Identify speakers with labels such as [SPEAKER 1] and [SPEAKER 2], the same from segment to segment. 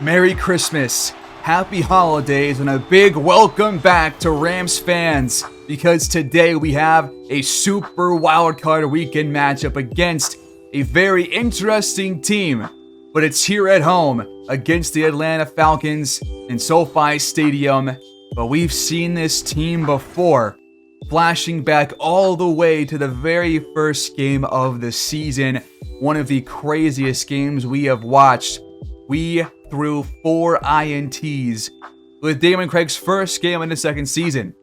[SPEAKER 1] Merry Christmas, Happy Holidays, and a big welcome back to Rams fans, because today we have a super wildcard weekend matchup against a very interesting team, but it's here at home against the Atlanta Falcons in SoFi Stadium. But we've seen this team before, flashing back all the way to the very first game of the season, one of the craziest games we have watched. We threw 4 INTs with Damon Craig's first game in the second season.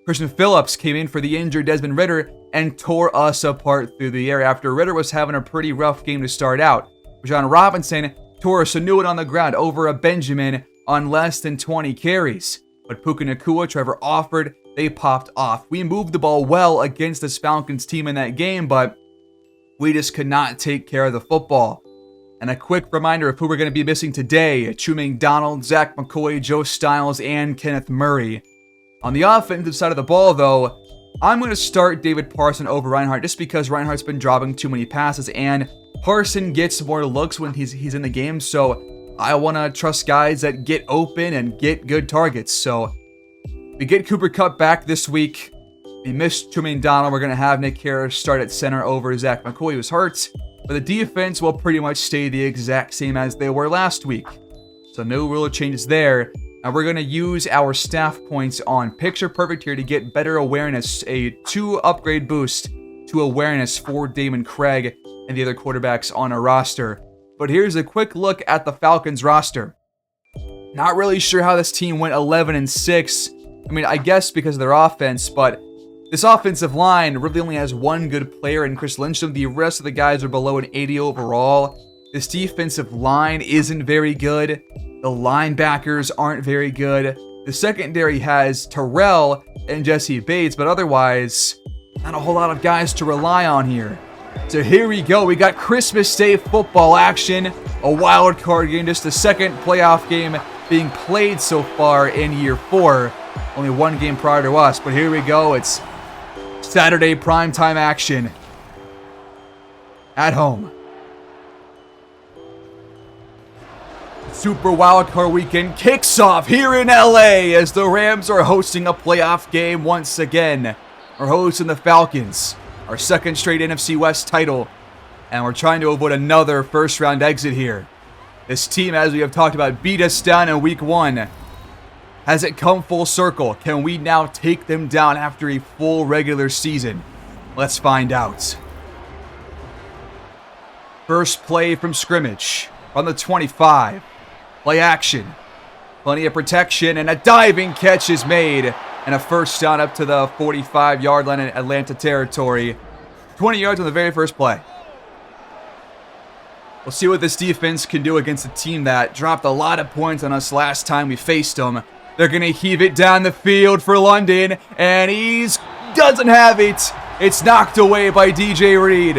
[SPEAKER 1] Christian Phillips came in for the injured Desmond Ridder and tore us apart through the air after Ridder was having a pretty rough game to start out. John Robinson tore us a new one on the ground over a Benjamin on less than 20 carries. But Puka Nacua, Trevor Offord, they popped off. We moved the ball well against this Falcons team in that game, but we just could not take care of the football. And a quick reminder of who we're going to be missing today: Chumaine Donald, Zach McCoy, Joe Styles, and Kenneth Murray. On the offensive side of the ball, though, I'm going to start David Parson over Reinhardt just because Reinhardt's been dropping too many passes, and Parson gets more looks when he's in the game, so I want to trust guys that get open and get good targets. So we get Cooper Kupp back this week. We missed Chumaine Donald. We're going to have Nick Harris start at center over Zach McCoy, who's hurt. But the defense will pretty much stay the exact same as they were last week. So no real changes there. And we're going to use our staff points on Picture Perfect here to get better awareness, a 2 upgrade boost to awareness for Damon Craig and the other quarterbacks on our roster. But here's a quick look at the Falcons roster. Not really sure how this team went 11-6. I mean, I guess because of their offense, but this offensive line really only has one good player in Chris Lindstrom. The rest of the guys are below an 80 overall. This defensive line isn't very good. The linebackers aren't very good. The secondary has Terrell and Jesse Bates, but otherwise, not a whole lot of guys to rely on here. So here we go. We got Christmas Day football action, a wild card game, just the second playoff game being played so far in year 4. Only one game prior to us, but here we go. It's Saturday primetime action at home. Super Wildcard Weekend kicks off here in LA as the Rams are hosting a playoff game once again. We're hosting the Falcons, our second straight NFC West title, and we're trying to avoid another first round exit here. This team, as we have talked about, beat us down in week 1. Has it come full circle? Can we now take them down after a full regular season? Let's find out. First play from scrimmage on the 25. Play action. Plenty of protection, and a diving catch is made. And a first down up to the 45-yard line in Atlanta territory. 20 yards on the very first play. We'll see what this defense can do against a team that dropped a lot of points on us last time we faced them. They're going to heave it down the field for London, and doesn't have it. It's knocked away by DJ Reed.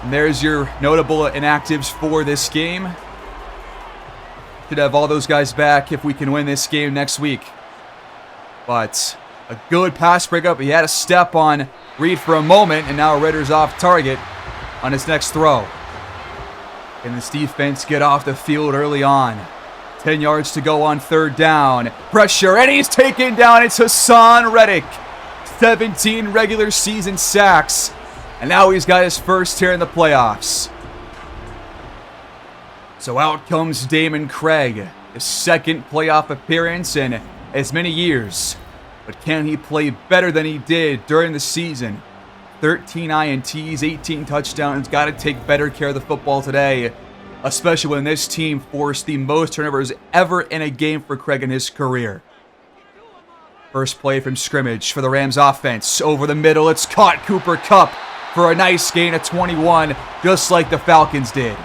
[SPEAKER 1] And there's your notable inactives for this game. Should have all those guys back if we can win this game next week. But a good pass breakup. He had a step on Reed for a moment, and now Ridder's off target on his next throw. Can this defense get off the field early on? 10 yards to go on third down. Pressure, and he's taken down. It's Hassan Reddick. 17 regular season sacks. And now he's got his first here in the playoffs. So out comes Damon Craig. His second playoff appearance in as many years. But can he play better than he did during the season? 13 INTs, 18 touchdowns. Got to take better care of the football today, especially when this team forced the most turnovers ever in a game for Craig in his career. First play from scrimmage for the Rams offense. Over the middle, it's caught. Cooper Kupp for a nice gain of 21, just like the Falcons did.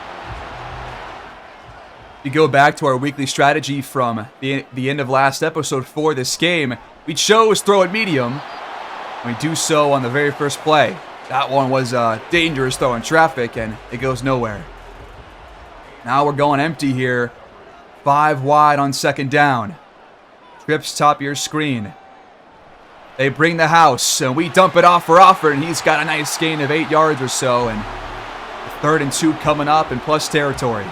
[SPEAKER 1] We go back to our weekly strategy from the end of last episode for this game. We chose throw at medium. We do so on the very first play. That one was a dangerous throw in traffic, and it goes nowhere. Now we're going empty here. 5 wide on second down. Trips top of your screen. They bring the house, and we dump it off for Offord, and he's got a nice gain of 8 yards or so, and 3rd and 2 coming up in plus territory.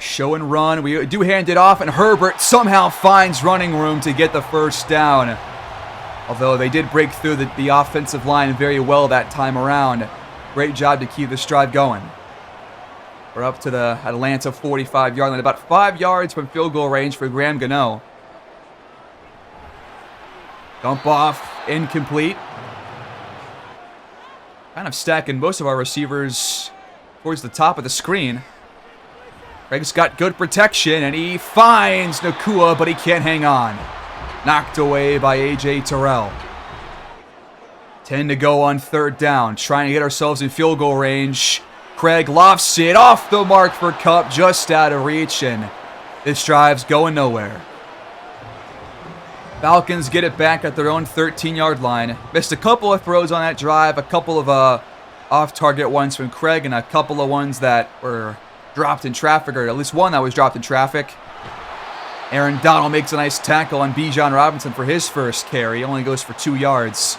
[SPEAKER 1] Show and run. We do hand it off, and Herbert somehow finds running room to get the first down. Although they did break through the offensive line very well that time around. Great job to keep this drive going. We're up to the Atlanta 45-yard line, about 5 yards from field goal range for Graham Gano. Dump off, incomplete. Kind of stacking most of our receivers towards the top of the screen. Craig's got good protection, and he finds Nakua, but he can't hang on. Knocked away by A.J. Terrell. 10 to go on third down. Trying to get ourselves in field goal range. Craig lofts it off the mark for Kupp, just out of reach, and this drive's going nowhere. Falcons get it back at their own 13-yard line. Missed a couple of throws on that drive, a couple of off-target ones from Craig, and a couple of ones that were dropped in traffic, or at least one that was dropped in traffic. Aaron Donald makes a nice tackle on Bijan Robinson for his first carry. Only goes for 2 yards.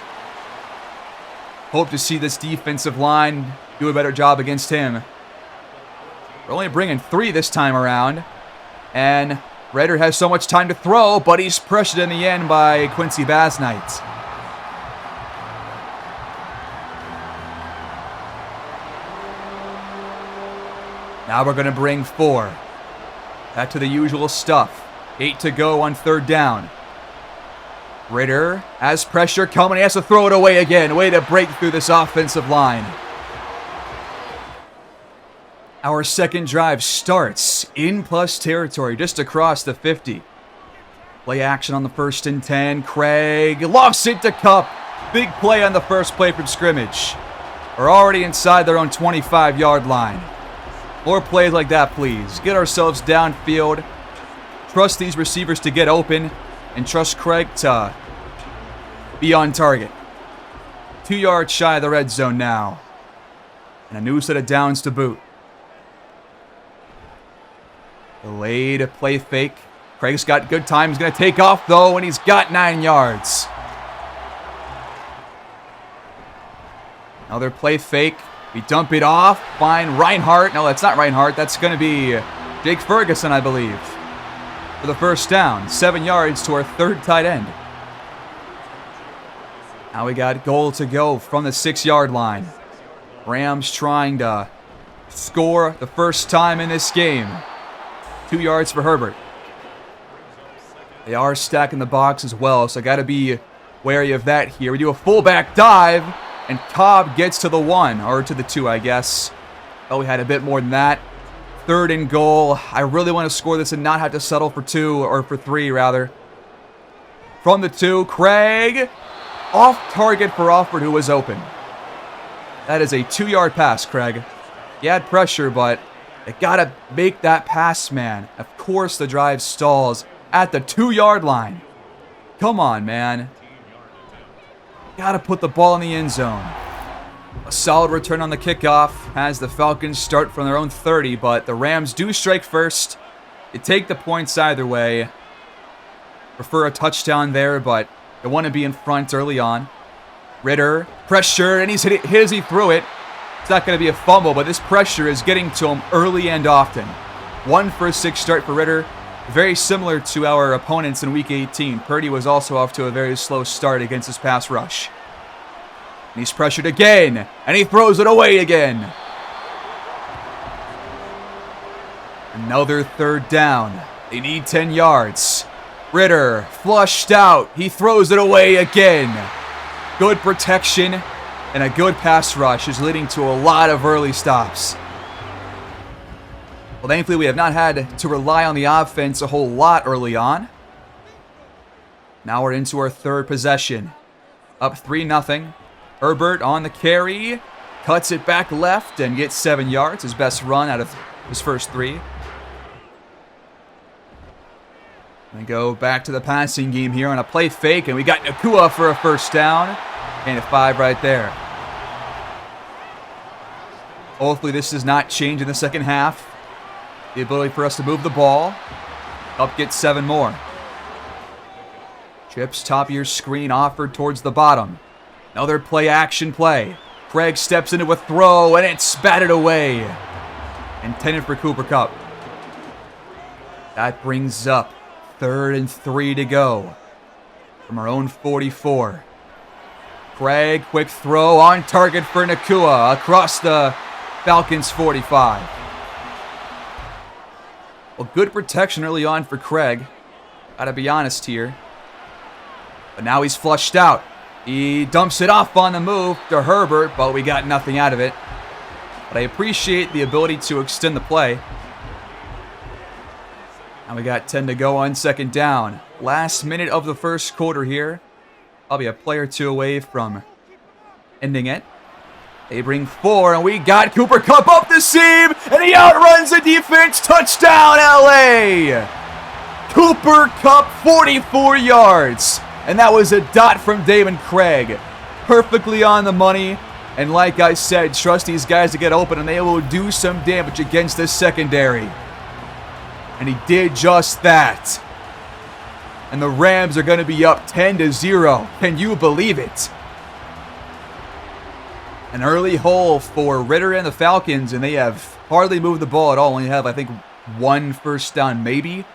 [SPEAKER 1] Hope to see this defensive line do a better job against him. We're only bringing 3 this time around. And Redder has so much time to throw, but he's pressured in the end by Quincy Basnight. Now we're going to bring 4. Back to the usual stuff. 8 to go on third down. Ritter has pressure coming. He has to throw it away again. Way to break through this offensive line. Our second drive starts in plus territory, just across the 50. Play action on the 1st and 10. Craig lofts it to Kupp. Big play on the first play from scrimmage. We're already inside their own 25-yard line. More plays like that, please. Get ourselves downfield. Trust these receivers to get open. And trust Craig to be on target. 2 yards shy of the red zone now. And a new set of downs to boot. Delayed play fake. Craig's got good time. He's going to take off, though, and he's got 9 yards. Another play fake. We dump it off. Find Reinhardt. No, that's not Reinhardt. That's going to be Jake Ferguson, I believe, for the first down. 7 yards to our third tight end. Now we got goal to go from the 6-yard line. Rams trying to score the first time in this game. 2 yards for Herbert. They are stacking the box as well, so I got to be wary of that here. We do a fullback dive, and Cobb gets to the 1, or to the 2, I guess. Oh, we had a bit more than that. 3rd and goal. I really want to score this and not have to settle for 2, or for 3, rather. From the 2, Craig. Off target for Alford, who was open. That is a 2-yard pass, Craig. He had pressure, but you gotta make that pass, man. Of course the drive stalls at the 2-yard line. Come on, man. Gotta put the ball in the end zone. A solid return on the kickoff as the Falcons start from their own 30, but the Rams do strike first. You take the points either way. Prefer a touchdown there, but they want to be in front early on. Ritter, pressure, and he's hit as he threw it. It's not going to be a fumble, but this pressure is getting to him early and often. 1 for a 6 start for Ritter. Very similar to our opponents in Week 18. Purdy was also off to a very slow start against his pass rush. And he's pressured again, and he throws it away again. Another 3rd down. They need 10 yards. Ritter, flushed out. He throws it away again. Good protection and a good pass rush is leading to a lot of early stops. Well, thankfully, we have not had to rely on the offense a whole lot early on. Now we're into our 3rd possession. Up 3-0. Herbert on the carry. Cuts it back left and gets 7 yards. His best run out of his first 3. We go back to the passing game here on a play fake, and we got Nakua for a first down. And a 5 right there. Hopefully this does not change in the second half. The ability for us to move the ball. Up gets 7 more. Trips top of your screen offered towards the bottom. Another play action play. Craig steps into a throw, and it's batted away. Intended for Cooper Kupp. That brings up 3rd and 3 to go from our own 44. Craig, quick throw on target for Nakua across the Falcons 45. Well, good protection early on for Craig. Gotta be honest here. But now he's flushed out. He dumps it off on the move to Herbert, but we got nothing out of it. But I appreciate the ability to extend the play. And we got 10 to go on 2nd down. Last minute of the 1st quarter here. I'll be a play or 2 away from ending it. They bring 4, and we got Cooper Kupp up the seam, and he outruns the defense. Touchdown, LA! Cooper Kupp, 44 yards. And that was a dot from Damon Craig. Perfectly on the money. And like I said, trust these guys to get open, and they will do some damage against this secondary. And he did just that. And the Rams are going to be up 10-0. Can you believe it? An early hole for Ritter and the Falcons, and they have hardly moved the ball at all. Only have, I think, 1 first down, maybe.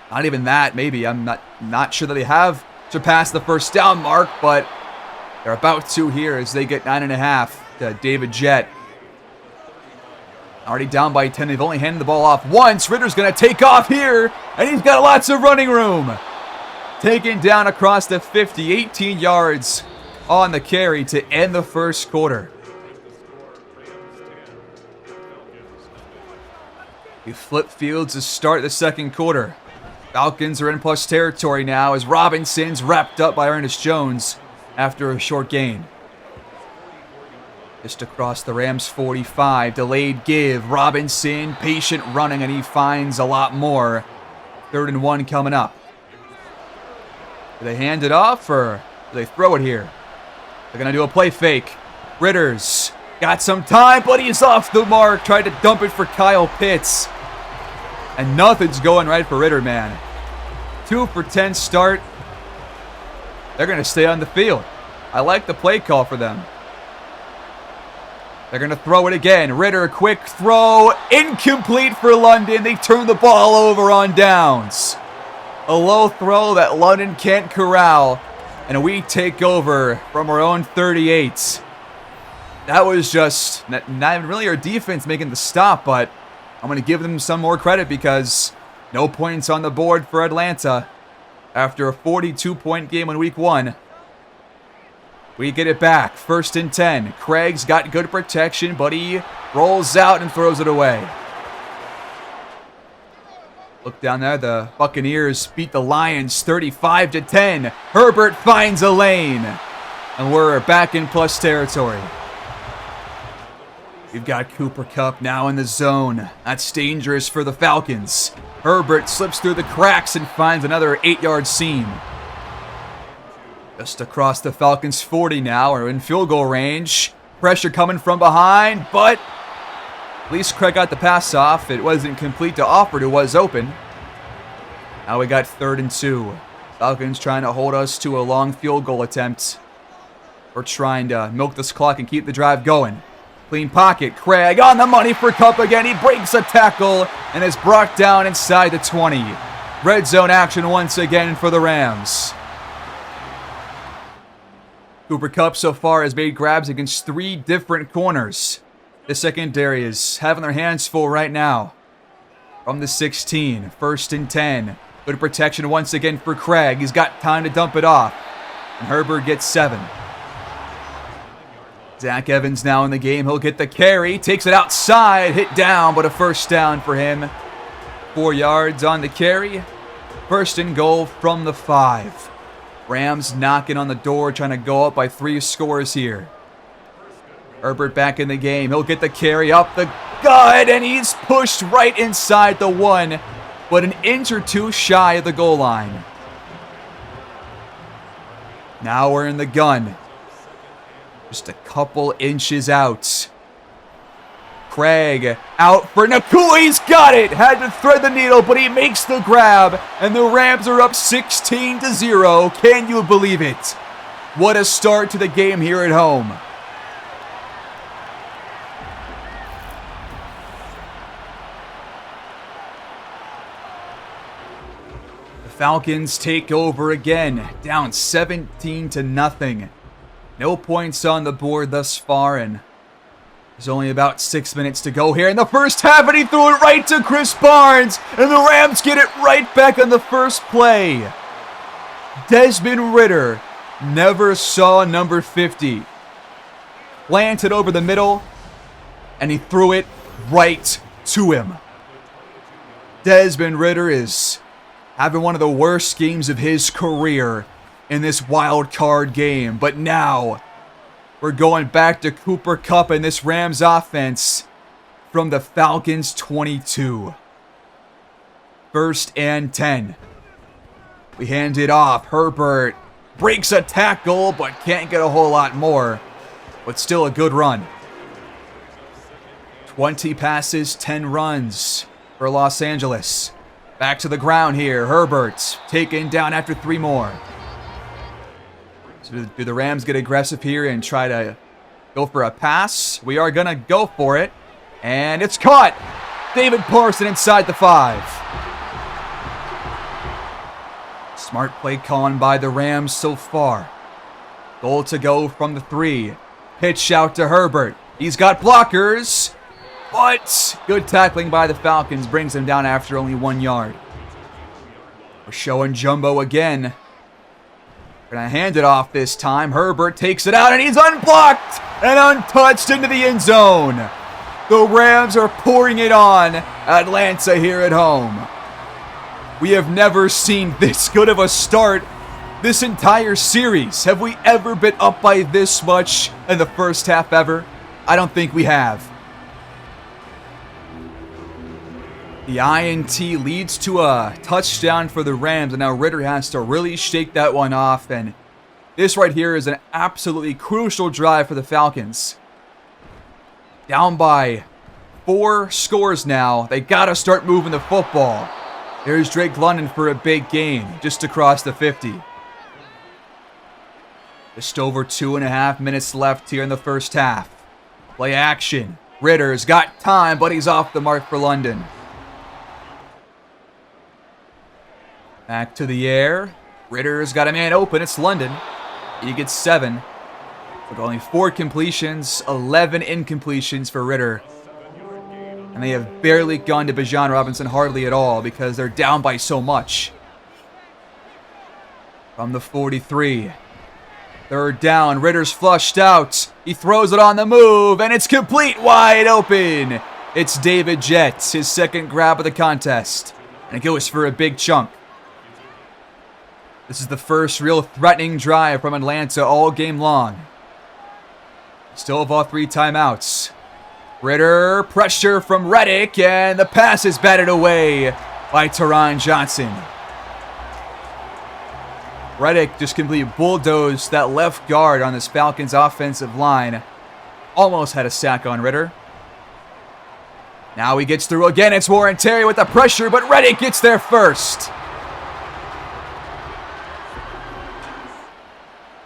[SPEAKER 1] Not even that, maybe. I'm not sure that they have surpassed the first down mark, but they're about to here as they get 9.5 to David Jett. Already down by 10. They've only handed the ball off once. Ritter's going to take off here, and he's got lots of running room. Taken down across the 50, 18 yards on the carry to end the 1st quarter. We flip fields to start the 2nd quarter. Falcons are in plus territory now as Robinson's wrapped up by Ernest Jones after a short gain. Just across the Rams 45, delayed give. Robinson, patient running, and he finds a lot more. 3rd and 1 coming up. Do they hand it off or do they throw it here? They're going to do a play fake. Ritter's got some time, but he's off the mark. Tried to dump it for Kyle Pitts. And nothing's going right for Ritter, man. 2 for 10 start. They're going to stay on the field. I like the play call for them. They're going to throw it again. Ritter, quick throw. Incomplete for London. They turn the ball over on downs. A low throw that London can't corral. And we take over from our own 38. That was just not even really our defense making the stop, but I'm going to give them some more credit because no points on the board for Atlanta after a 42-point game in week 1. We get it back. 1st and 10. Craig's got good protection, but he rolls out and throws it away. Look down there. The Buccaneers beat the Lions 35-10. Herbert finds a lane. And we're back in plus territory. We've got Cooper Kupp now in the zone. That's dangerous for the Falcons. Herbert slips through the cracks and finds another 8-yard seam. Just across the Falcons 40 now. We're in field goal range. Pressure coming from behind, but at least Craig got the pass off. It wasn't complete to Alford, who was open. Now we got 3rd and 2. Falcons trying to hold us to a long field goal attempt. We're trying to milk this clock and keep the drive going. Clean pocket. Craig on the money for Kupp again. He breaks a tackle and is brought down inside the 20. Red zone action once again for the Rams. Cooper Kupp so far has made grabs against 3 different corners. The secondary is having their hands full right now. From the 16, 1st and 10. Good protection once again for Craig. He's got time to dump it off. And Herbert gets 7. Zach Evans now in the game. He'll get the carry. Takes it outside. Hit down, but a first down for him. 4 yards on the carry. 1st and goal from the 5. Rams knocking on the door, trying to go up by 3 scores here. Herbert back in the game. He'll get the carry up the gut, and he's pushed right inside the 1, but an inch or 2 shy of the goal line. Now we're in the gun. Just a couple inches out. Craig out for Nakua. He's got it. Had to thread the needle, but he makes the grab. And the Rams are up 16-0. Can you believe it? What a start to the game here at home. Falcons take over again, down 17-0. No points on the board thus far, and there's only about 6 minutes to go here in the first half, and he threw it right to Chris Barnes, and the Rams get it right back on the first play. Desmond Ridder never saw number 50. Planted over the middle, and he threw it right to him. Desmond Ridder is having one of the worst games of his career in this wild card game. But now, we're going back to Cooper Kupp and this Rams offense from the Falcons 22. 1st and 10. We hand it off. Herbert breaks a tackle, but can't get a whole lot more. But still a good run. 20 passes, 10 runs for Los Angeles. Back to the ground here. Herbert taken down after 3 more. So do the Rams get aggressive here and try to go for a pass? We are going to go for it. And it's caught. David Parson inside the 5. Smart play calling by the Rams so far. Goal to go from the 3. Pitch out to Herbert. He's got blockers. But good tackling by the Falcons brings him down after only 1 yard. We're showing jumbo again. We're going to hand it off this time. Herbert takes it out, and he's unblocked and untouched into the end zone. The Rams are pouring it on Atlanta here at home. We have never seen this good of a start this entire series. Have we ever been up by this much in the first half ever? I don't think we have. The INT leads to a touchdown for the Rams, and now Ridder has to really shake that one off, and this right here is an absolutely crucial drive for the Falcons. Down by 4 scores now. They gotta start moving the football. There's Drake London for a big gain, just across the 50. Just over 2.5 minutes left here in the first half. Play action. Ridder's got time, but he's off the mark for London. Back to the air. Ridder's got a man open. It's London. He gets 7. With only 4 completions, 11 incompletions for Ridder. And they have barely gone to Bijan Robinson hardly at all because they're down by so much. From the 43. 3rd down. Ridder's flushed out. He throws it on the move, and it's complete, wide open. It's David Jets, his 2nd grab of the contest. And it goes for a big chunk. This is the first real threatening drive from Atlanta all game long. Still have all 3 timeouts. Ridder, pressure from Reddick, and the pass is batted away by Taron Johnson. Reddick just completely bulldozed that left guard on this Falcons offensive line. Almost had a sack on Ridder. Now he gets through again. It's Warren Terry with the pressure, but Reddick gets there first.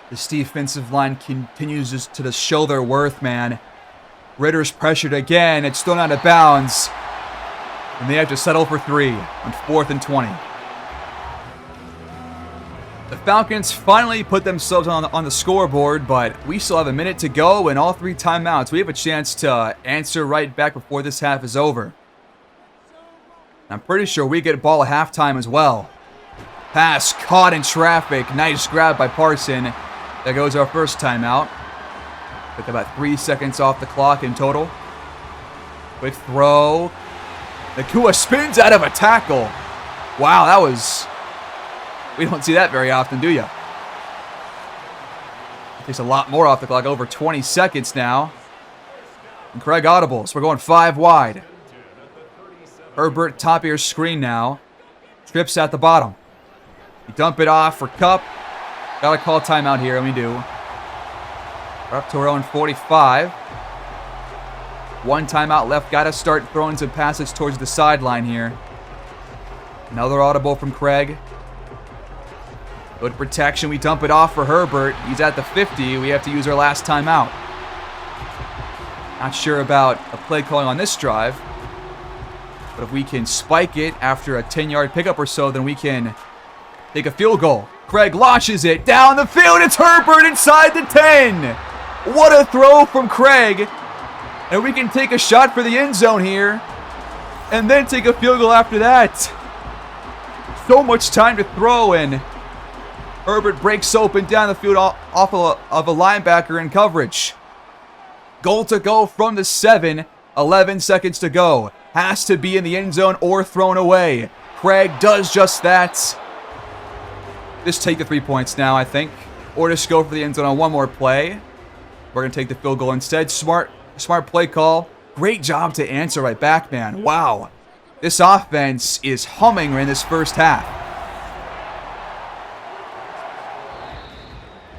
[SPEAKER 1] This defensive line continues to show their worth, man. Ridder's pressured again. It's thrown out of bounds. And they have to settle for 3 on 4th and 20. The Falcons finally put themselves on the scoreboard, but we still have a minute to go and all 3 timeouts. We have a chance to answer right back before this half is over. I'm pretty sure we get a ball at halftime as well. Pass caught in traffic. Nice grab by Parson. There goes our first timeout. Took about 3 seconds off the clock in total. Quick throw. Nakua spins out of a tackle. Wow, that was... We don't see that very often, do you? Takes a lot more off the clock. Over 20 seconds now. And Craig audibles. We're going 5 wide. Herbert, top of your screen now. Trips at the bottom. You dump it off for Kupp. Gotta call timeout here, and we do. We're up to our own 45. 1 timeout left. Gotta start throwing some passes towards the sideline here. Another audible from Craig. Good protection. We dump it off for Herbert. He's at the 50. We have to use our last timeout. Not sure about a play calling on this drive. But if we can spike it after a 10-yard pickup or so, then we can Take a field goal. Craig launches it down the field. It's Herbert inside the 10. What a throw from Craig. And we can take a shot for the end zone here. And then take a field goal after that. So much time to throw, and Herbert breaks open down the field off of a linebacker in coverage. Goal to go from the 7. 11 seconds to go. Has to be in the end zone or thrown away. Craig does just that. Just take the 3 points now, I think. Or just go for the end zone on one more play. We're going to take the field goal instead. Smart play call. Great job to answer right back, man. Wow. This offense is humming in this first half.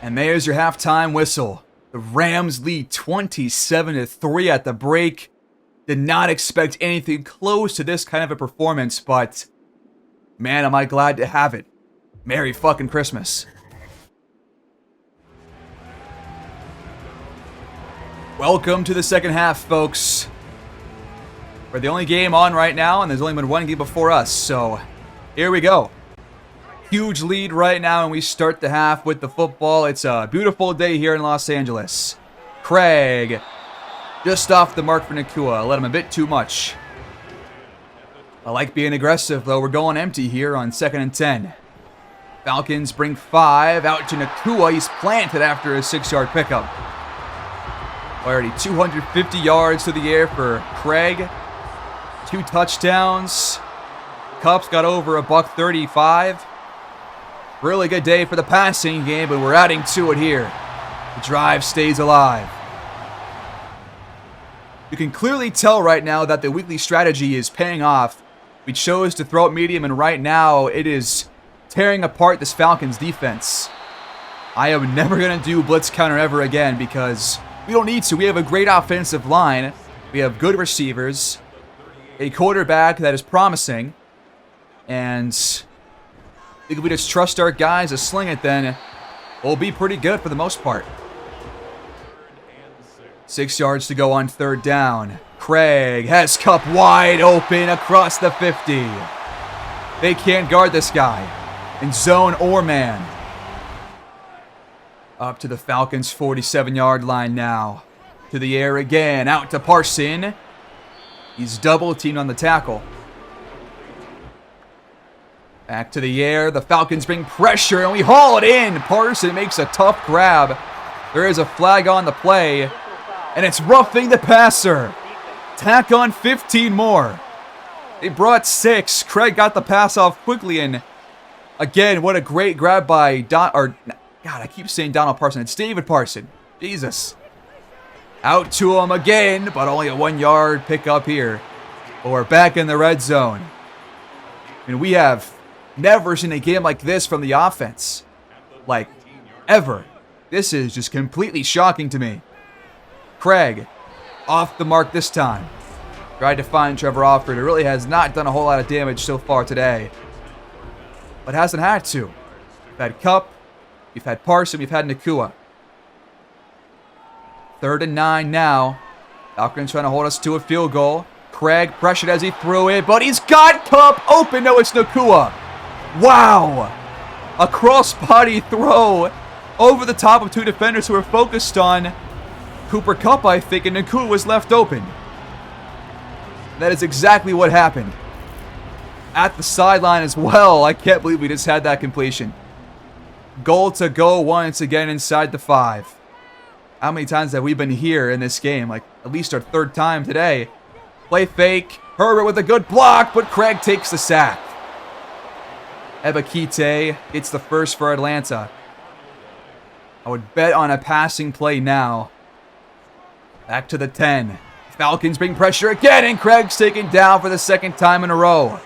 [SPEAKER 1] And there's your halftime whistle. The Rams lead 27-3 at the break. Did not expect anything close to this kind of a performance, but man, am I glad to have it. Merry fucking Christmas. Welcome to the second half, folks. We're the only game on right now, and there's only been one game before us, so here we go. Huge lead right now, and we start the half with the football. It's a beautiful day here in Los Angeles. Craig, just off the mark for Nacua. Let him a bit too much. I like being aggressive, though. We're going empty here on 2nd and 10. Falcons bring 5 out to Nacua. He's planted after a 6-yard pickup. Already 250 yards to the air for Craig. 2 touchdowns. Cup's got over $135. Really good day for the passing game, but we're adding to it here. The drive stays alive. You can clearly tell right now that the weekly strategy is paying off. We chose to throw it medium, and right now it is tearing apart this Falcons defense. I am never going to do blitz counter ever again because we don't need to. We have a great offensive line. We have good receivers. A quarterback that is promising. And if we just trust our guys to sling it, then we'll be pretty good for the most part. 6 yards to go on 3rd down. Craig has Cup wide open across the 50. They can't guard this guy in zone or man. Up to the Falcons' 47-yard line now. To the air again. Out to Parson. He's double-teamed on the tackle. Back to the air. The Falcons bring pressure, and we haul it in. Parson makes a tough grab. There is a flag on the play, and it's roughing the passer. Tack on 15 more. They brought 6. Craig got the pass off quickly, and again, what a great grab by God, I keep saying Donald Parson. It's David Parson. Jesus. Out to him again, but only a 1-yard pickup here. But we're back in the red zone. I mean, we have never seen a game like this from the offense. Like, ever. This is just completely shocking to me. Craig, off the mark this time. Tried to find Trevor Alford. It really has not done a whole lot of damage so far today. But hasn't had to. We've had Cup. We've had Parson. We've had Nacua. 3rd and 9 now. Falcons trying to hold us to a field goal. Craig pressured as he threw it, but he's got Cup open. No, it's Nacua. Wow. A cross-body throw over the top of 2 defenders who were focused on Cooper Kupp, I think, and Nacua was left open. That is exactly what happened. At the sideline as well. I can't believe we just had that completion. Goal to go once again inside the 5. How many times have we been here in this game? Like, at least our 3rd time today. Play fake. Herbert with a good block, but Craig takes the sack. Ebakite gets the first for Atlanta. I would bet on a passing play now. Back to the 10. Falcons bring pressure again, and Craig's taken down for the 2nd time in a row.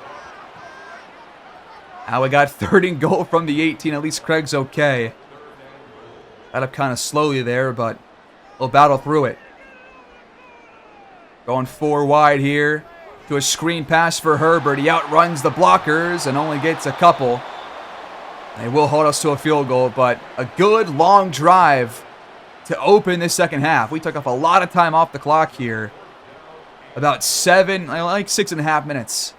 [SPEAKER 1] Now we got 3rd and goal from the 18. At least Craig's okay. Got up kind of slowly there, but we'll battle through it. Going 4 wide here to a screen pass for Herbert. He outruns the blockers and only gets a couple. They will hold us to a field goal, but a good long drive to open this 2nd half. We took off a lot of time off the clock here. About 6.5 minutes.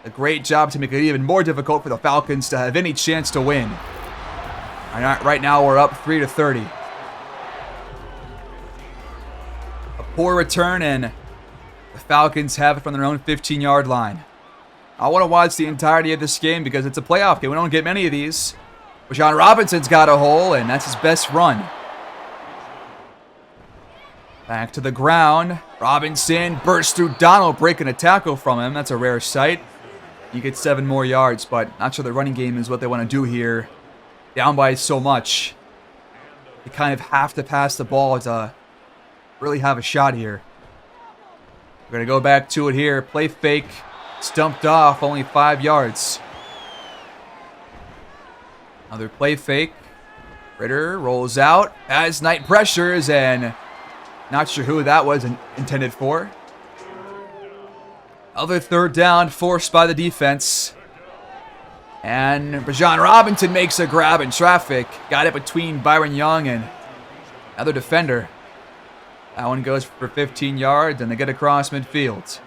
[SPEAKER 1] A great job to make it even more difficult for the Falcons to have any chance to win. Right now we're up 3-30. A poor return, and the Falcons have it from their own 15-yard line. I want to watch the entirety of this game because it's a playoff game. We don't get many of these. Bijan Robinson's got a hole, and that's his best run. Back to the ground. Robinson bursts through Donald, breaking a tackle from him. That's a rare sight. You get 7 more yards, but not sure the running game is what they want to do here. Down by so much. They kind of have to pass the ball to really have a shot here. We're going to go back to it here. Play fake. Stumped off, only 5 yards. Another play fake. Ritter rolls out, has night pressures, and not sure who that was intended for. Other third down forced by the defense. And Bijan Robinson makes a grab in traffic. Got it between Byron Young and another defender. That one goes for 15 yards, and they get across midfield.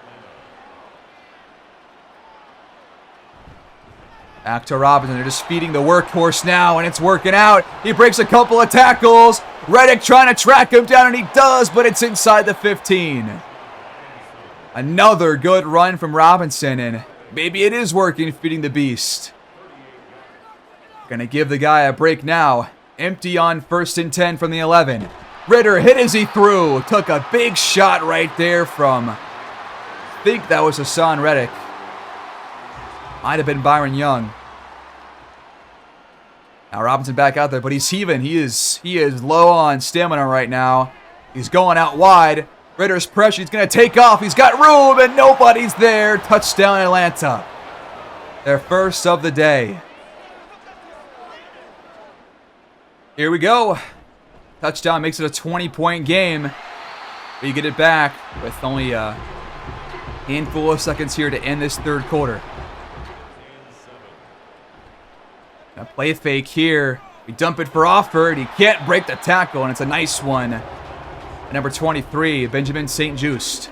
[SPEAKER 1] Back to Robinson. They're just feeding the workhorse now, and it's working out. He breaks a couple of tackles. Reddick trying to track him down, and he does, but it's inside the 15. Another good run from Robinson, and maybe it is working, feeding the beast. Gonna give the guy a break now. Empty on 1st and 10 from the 11. Ritter hit as he threw. Took a big shot right there from, I think that was Hassan Reddick. Might have been Byron Young. Now Robinson back out there, but he's heaving. He is low on stamina right now. He's going out wide. Ritter's pressure. He's going to take off. He's got room, and nobody's there. Touchdown Atlanta. Their first of the day. Here we go. Touchdown makes it a 20-point game. We get it back with only a handful of seconds here to end this third quarter. A play fake here. We dump it for Offord. He can't break the tackle, and it's a nice one. Number 23, Benjamin St. Just.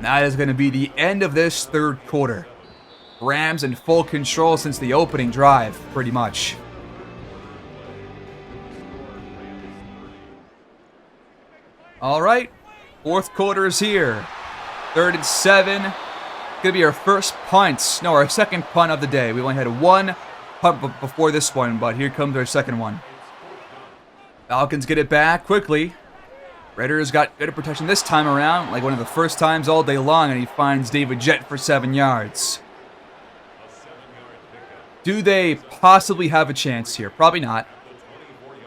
[SPEAKER 1] That is going to be the end of this third quarter. Rams in full control since the opening drive, pretty much. All right, fourth quarter is here. 3rd and 7. Going to be our first punt. No, our second punt of the day. We only had one punt before this one, but here comes our second one. Falcons get it back quickly. Ritter's got good protection this time around, like one of the first times all day long, and he finds David Jett for 7 yards. Do they possibly have a chance here? Probably not.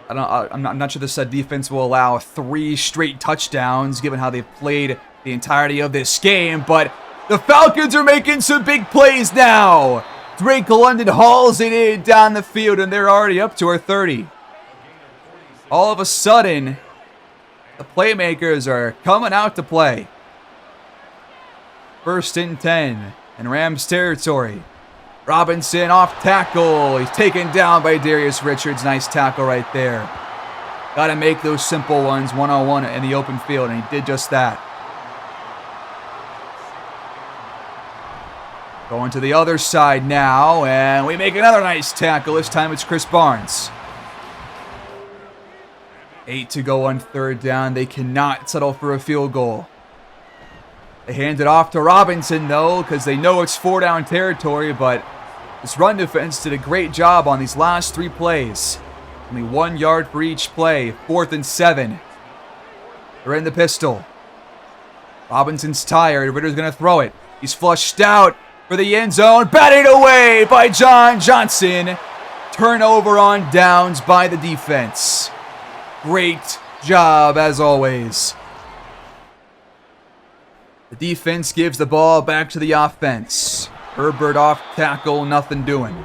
[SPEAKER 1] I'm not sure this defense will allow 3 straight touchdowns, given how they've played the entirety of this game, but the Falcons are making some big plays now. Drake London hauls it in down the field, and they're already up to our 30. All of a sudden, the playmakers are coming out to play. 1st and 10 in Rams territory. Robinson off tackle. He's taken down by Darius Richards. Nice tackle right there. Got to make those simple ones one-on-one in the open field, and he did just that. Going to the other side now, and we make another nice tackle. This time it's Chris Barnes. 8 to go on 3rd down. They cannot settle for a field goal. They hand it off to Robinson, though, because they know it's 4-down territory, but this run defense did a great job on these last 3 plays. Only 1 yard for each play. 4th and 7. They're in the pistol. Robinson's tired. Ritter's going to throw it. He's flushed out for the end zone. Batted away by John Johnson. Turnover on downs by the defense. Great job, as always. The defense gives the ball back to the offense. Herbert off tackle, nothing doing.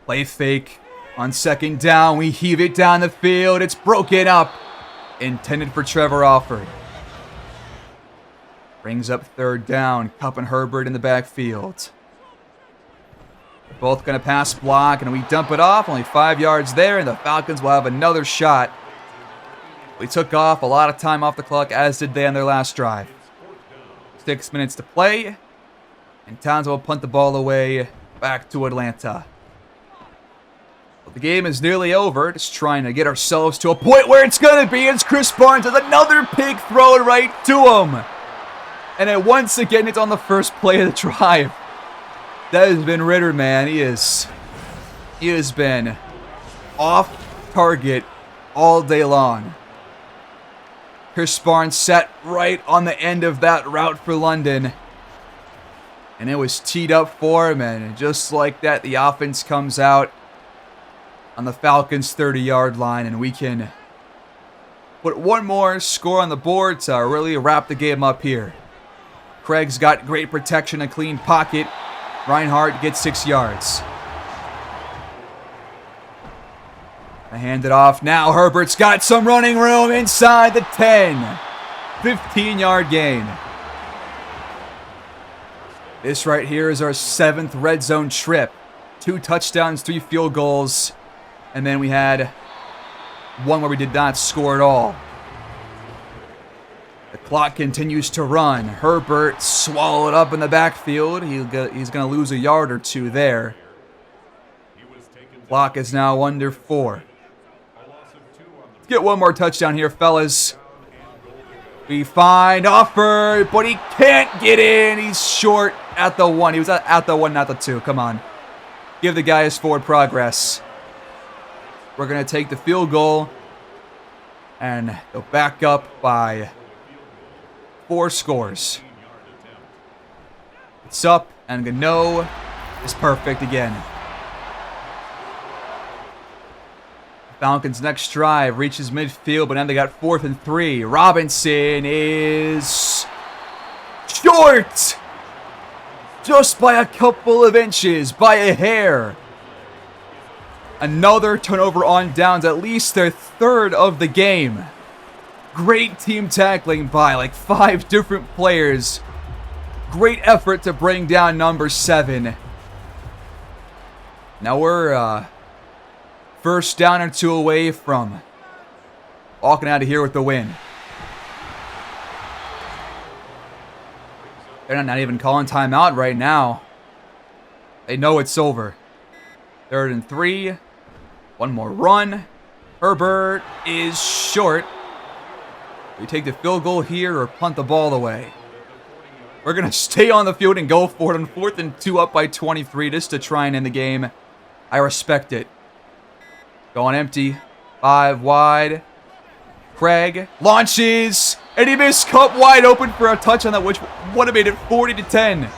[SPEAKER 1] Play fake on 2nd down. We heave it down the field. It's broken up. Intended for Trevor Offord. Brings up 3rd down. Kupp and Herbert in the backfield. Both going to pass block, and we dump it off. Only 5 yards there, and the Falcons will have another shot. We took off a lot of time off the clock, as did they on their last drive. 6 minutes to play. And Towns will punt the ball away back to Atlanta. Well, the game is nearly over. Just trying to get ourselves to a point where it's going to be. It's Chris Barnes with another pick thrown right to him. And then once again, it's on the first play of the drive. That has been Ridder, man. He has been off target all day long. Chris Barnes sat right on the end of that route for London. And it was teed up for him. And just like that, the offense comes out on the Falcons' 30-yard line. And we can put one more score on the board to really wrap the game up here. Craig's got great protection, a clean pocket. Reinhardt gets 6 yards. I hand it off. Now Herbert's got some running room inside the 10. 15-yard gain. This right here is our 7th red zone trip. 2 touchdowns, 3 field goals. And then we had one where we did not score at all. The clock continues to run. Herbert swallowed up in the backfield. He's going to lose a yard or two there. Clock is now under 4. Let's get one more touchdown here, fellas. We find Offord, but he can't get in. He's short at the 1. He was at the 1, not the 2. Come on. Give the guy his forward progress. We're going to take the field goal and go back up by 4 scores. It's up, and Gano is perfect again. Falcons' next drive reaches midfield, but now they got 4th and 3. Robinson is short! Just by a couple of inches, by a hair. Another turnover on downs, at least their 3rd of the game. Great team tackling by like 5 different players. Great effort to bring down number 7. Now we're first down or 2 away from walking out of here with the win. They're not even calling timeout right now. They know it's over. 3rd and 3. One more run. Herbert is short. We take the field goal here or punt the ball away. We're going to stay on the field and go for it on 4th and 2 up by 23 just to try and end the game. I respect it. Going empty. 5 wide. Craig launches. And he missed Cup wide open for a touchdown that which would have made it 40-10.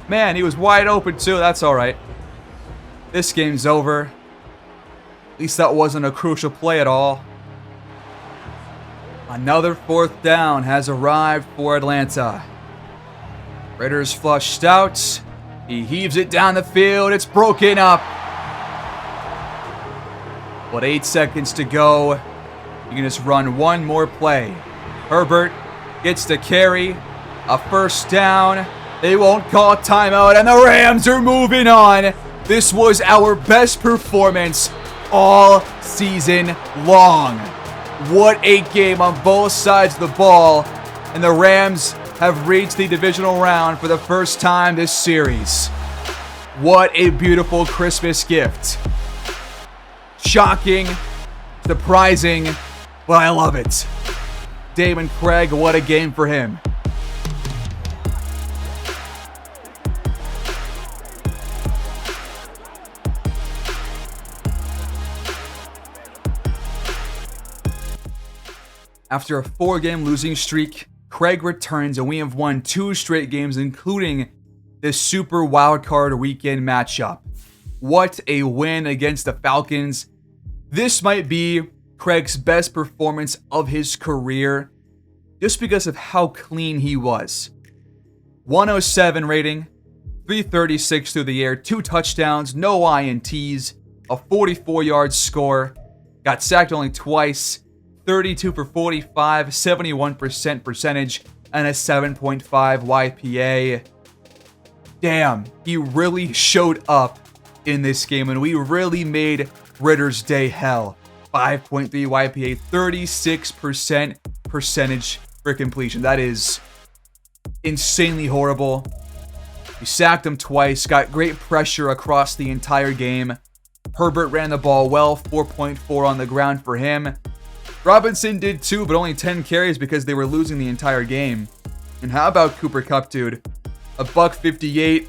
[SPEAKER 1] Man, he was wide open too. That's all right. This game's over. At least that wasn't a crucial play at all. Another 4th down has arrived for Atlanta. Ridder's flushed out. He heaves it down the field. It's broken up. But 8 seconds to go. You can just run one more play. Herbert gets the carry. A 1st down. They won't call timeout, and the Rams are moving on. This was our best performance all season long. What a game on both sides of the ball. And the Rams have reached the divisional round for the first time this series. What a beautiful Christmas gift. Shocking, surprising, but I love it. Damon Craig, what a game for him. After a 4-game losing streak, Craig returns and we have won 2 straight games, including this Super Wildcard weekend matchup. What a win against the Falcons. This might be Craig's best performance of his career just because of how clean he was. 107 rating, 336 through the air, 2 touchdowns, no INTs, a 44-yard score, got sacked only twice, 32 for 45, 71% percentage, and a 7.5 YPA. Damn, he really showed up in this game, and we really made Ridder's day hell. 5.3 YPA, 36% percentage for completion. That is insanely horrible. We sacked him twice, got great pressure across the entire game. Herbert ran the ball well, 4.4 on the ground for him. Robinson did too, but only 10 carries because they were losing the entire game. And how about Cooper Kupp, dude? A $158,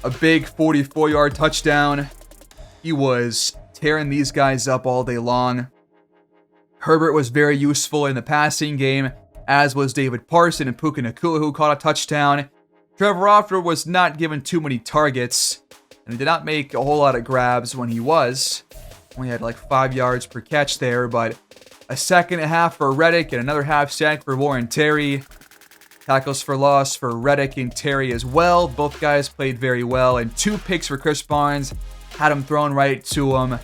[SPEAKER 1] a big 44-yard touchdown. He was tearing these guys up all day long. Herbert was very useful in the passing game, as was David Parson and Puka Nacua, who caught a touchdown. Trevor Offord was not given too many targets, and he did not make a whole lot of grabs when he was. Only had like 5 yards per catch there, but a sack and a half for Reddick and another half sack for Warren Terry. Tackles for loss for Reddick and Terry as well. Both guys played very well, and 2 picks for Chris Barnes. Had him thrown right to him.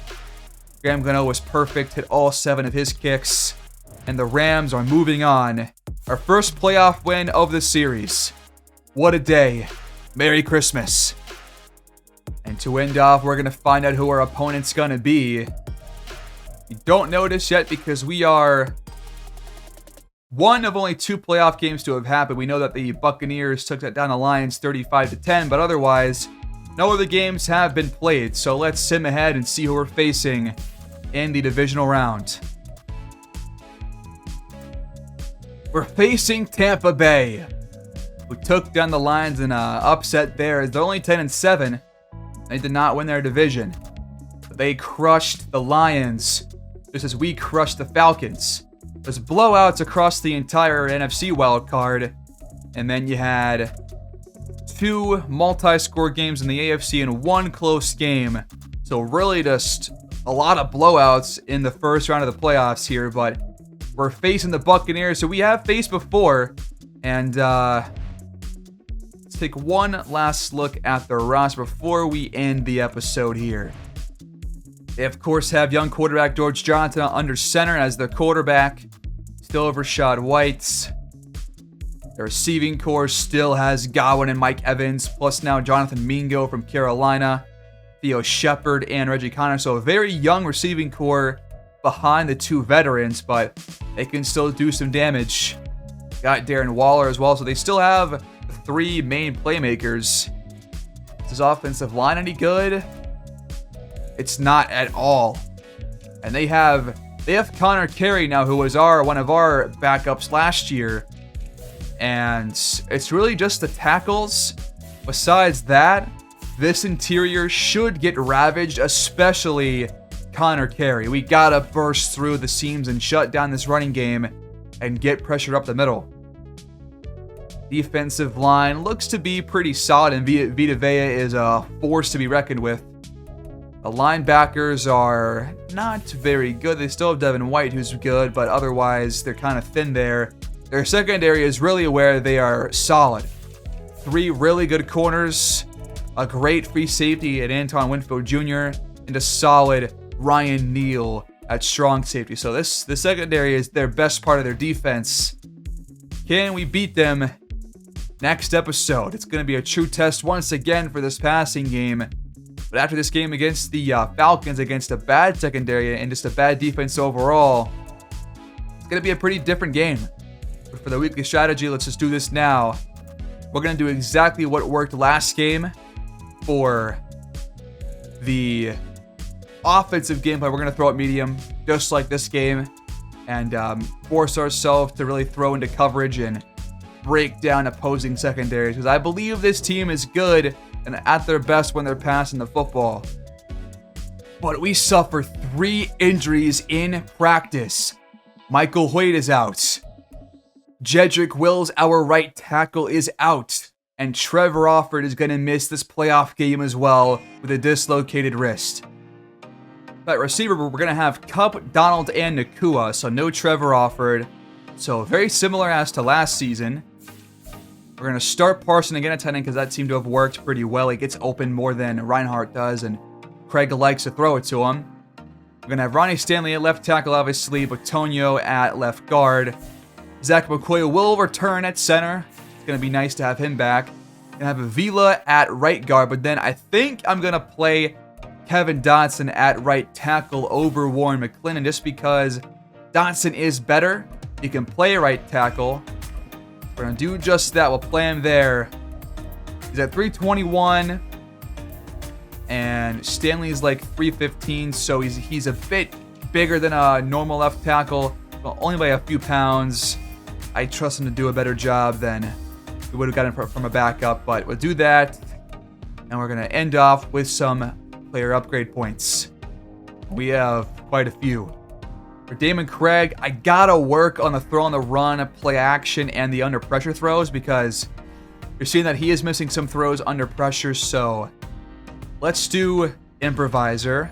[SPEAKER 1] Graham Gano was perfect, hit all 7 of his kicks. And the Rams are moving on. Our first playoff win of the series. What a day. Merry Christmas. And to end off, we're going to find out who our opponent's going to be. You don't know this yet because we are one of only 2 playoff games to have happened. We know that the Buccaneers took that down the Lions 35-10, but otherwise, no other games have been played. So let's sim ahead and see who we're facing in the divisional round. We're facing Tampa Bay, who took down the Lions in an upset there. They're only 10-7. They did not win their division. But they crushed the Lions, just as we crushed the Falcons. There's blowouts across the entire NFC wildcard. And then you had 2 multi-score games in the AFC and 1 close game. So really just a lot of blowouts in the first round of the playoffs here. But we're facing the Buccaneers, who we have faced before. And let's take one last look at the roster before we end the episode here. They, of course, have young quarterback George Johnson under center as their quarterback. Still over Rashad White. Their receiving core still has Godwin and Mike Evans, plus now Jonathan Mingo from Carolina, Theo Shepard, and Reggie Connor. So a very young receiving core behind the 2 veterans, but they can still do some damage. Got Darren Waller as well, so they still have 3 main playmakers. Is this offensive line any good? It's not at all. And they have Connor Carey now, who was one of our backups last year. And it's really just the tackles. Besides that, this interior should get ravaged, especially Connor Carey. We gotta burst through the seams and shut down this running game and get pressure up the middle. Defensive line looks to be pretty solid, and Vita Vea is a force to be reckoned with. The linebackers are not very good. They still have Devin White, who's good, but otherwise they're kind of thin there. Their secondary is really where they are solid. 3 really good corners, a great free safety at Anton Winfield Jr., and a solid Ryan Neal at strong safety. So the secondary is their best part of their defense. Can we beat them next episode? It's going to be a true test once again for this passing game. But after this game against the Falcons, against a bad secondary and just a bad defense overall, it's going to be a pretty different game. But for the weekly strategy, let's just do this now. We're going to do exactly what worked last game for the offensive gameplay. We're going to throw it medium, just like this game, and force ourselves to really throw into coverage and break down opposing secondaries, because I believe this team is good and at their best when they're passing the football. But we suffer 3 injuries in practice. Michael Hoyt is out. Jedrick Wills, our right tackle, is out. And Trevor Offord is going to miss this playoff game as well with a dislocated wrist. At receiver, we're going to have Kupp, Donald, and Nacua, so no Trevor Offord. So very similar as to last season. We're going to start Parson again at tight end because that seemed to have worked pretty well. He gets open more than Reinhardt does, and Craig likes to throw it to him. We're going to have Ronnie Stanley at left tackle, obviously, Batonio at left guard. Zach McCoy will return at center. It's going to be nice to have him back. Going to have Avila at right guard, but then I think I'm going to play Kevin Dotson at right tackle over Warren McClendon just because Dotson is better. He can play right tackle. We're going to do just that. We'll play him there. He's at 321. And Stanley's like 315, so he's a bit bigger than a normal left tackle, but only by a few pounds. I trust him to do a better job than we would have gotten from a backup, but we'll do that. And we're going to end off with some player upgrade points. We have quite a few. For Damon Craig, I gotta work on the throw on the run, play action, and the under pressure throws, because you're seeing that he is missing some throws under pressure, so let's do improviser.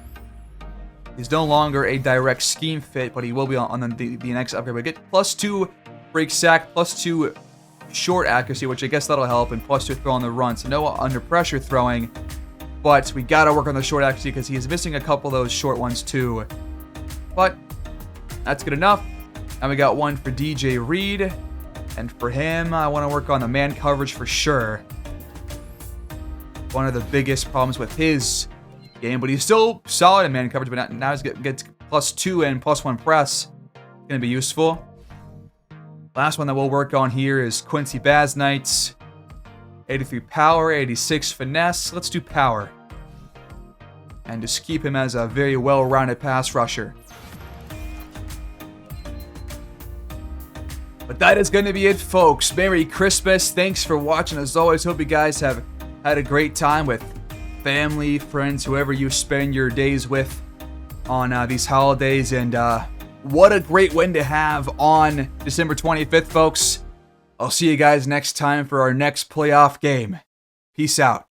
[SPEAKER 1] He's no longer a direct scheme fit, but he will be on the next upgrade. We get +2 break sack, +2 short accuracy, which I guess that'll help, and +2 throw on the run. So no under pressure throwing, but we gotta work on the short accuracy because he is missing a couple of those short ones too. But that's good enough. And we got one for DJ Reed, and for him, I want to work on the man coverage for sure. One of the biggest problems with his game, but he's still solid in man coverage, but now he gets +2 and +1 press. Going to be useful. Last one that we'll work on here is Quincy Basnights. 83 power, 86 finesse. Let's do power. And just keep him as a very well-rounded pass rusher. But that is going to be it, folks. Merry Christmas. Thanks for watching. As always, hope you guys have had a great time with family, friends, whoever you spend your days with on these holidays. And what a great win to have on December 25th, folks. I'll see you guys next time for our next playoff game. Peace out.